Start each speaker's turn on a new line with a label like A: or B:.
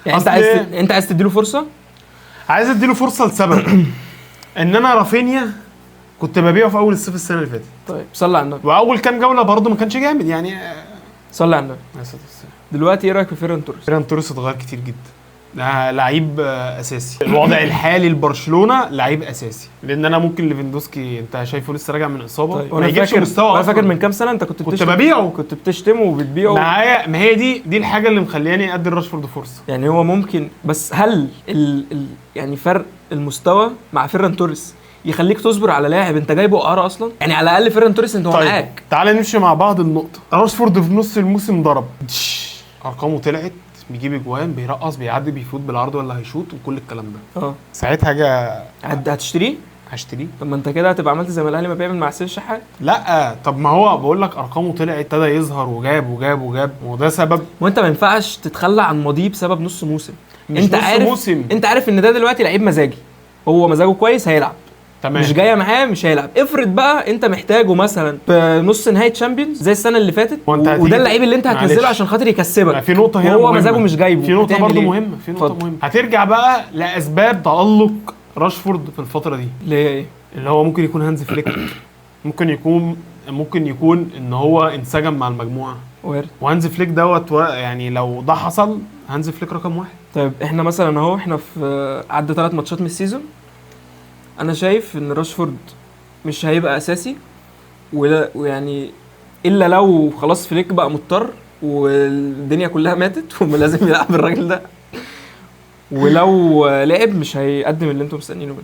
A: يعني انت عايز تديله فرصه.
B: عايز اديله فرصه لسبب ان انا رافينيا كنت ببيعه في اول الصيف السنه اللي فاتت.
A: طيب صلي على النبي.
B: واول كام جوله برضه ما كانش جامد يعني.
A: صلي على النبي. دلوقتي ايه رايك في فيران توريس؟
B: فيران توريس اتغير كتير جدا، ده لعيب اساسي. الوضع الحالي لبرشلونه لعيب اساسي، لان انا ممكن ليفاندوسكي انت شايفه لسه راجع من اصابه.
A: طيب.
B: ما يجيبش مستوى.
A: انا فاكر من كام سنه انت كنت
B: ببيعه،
A: كنت بتشتمه وبتبيعه.
B: ما هي دي الحاجه اللي مخلياني ادي راشفورد فرصه.
A: يعني هو ممكن، بس هل يعني فرق المستوى مع فيران توريس يخليك تصبر على لاعب انت جايبه اعاره اصلا؟ يعني على الاقل فيران توريس انت هو
B: طيب.
A: معاك.
B: تعال نمشي مع بعض النقطه. راشفورد في نص الموسم ضرب، ارقامه طلعت، بيجيب اجوان، بيرقص، بيعدي، بيفوت بالعرض ولا هيشوط وكل الكلام ده.
A: ساعتها هتشتريه؟
B: هشتريه.
A: طب ما انت كده هتبقى عملت زي ما الاهلي ما بيعمل مع حسين الشحات.
B: لا طب ما هو بقول لك ارقامه طلعت، ابتدى يظهر وجاب وده سبب.
A: وانت ما ينفعش تتخلى عن ماضيه بسبب نص موسم.
B: انت عارف
A: انت عارف ان ده دلوقتي لعيب مزاجي، هو مزاجه كويس هيلعب، تمام. مش جايه معاه مش هيلعب. افرض بقى انت محتاجه مثلا في نص نهائي تشامبيونز زي السنه اللي فاتت، وده اللعيب اللي انت هتنزله عشان خاطر يكسبك.
B: في نقطه هنا
A: وهو مزاجه مش جايبه.
B: في نقطه برضه مهمه، هترجع بقى لاسباب تالق راشفورد في الفتره دي
A: اللي هي ايه؟
B: اللي هو ممكن يكون هانز فليك، ممكن يكون ان هو انسجم مع المجموعه، وهانز فليك دوت يعني لو ده حصل هانز فليك رقم 1.
A: طيب احنا مثلا اهو احنا في عدى 3 ماتشات من السيزون، انا شايف ان راشفورد مش هيبقى اساسي، ويعني الا لو خلاص فليك بقى مضطر والدنيا كلها ماتت ولازم يلعب الراجل ده، ولو لعب مش هيقدم اللي انتم مستنيينه منه.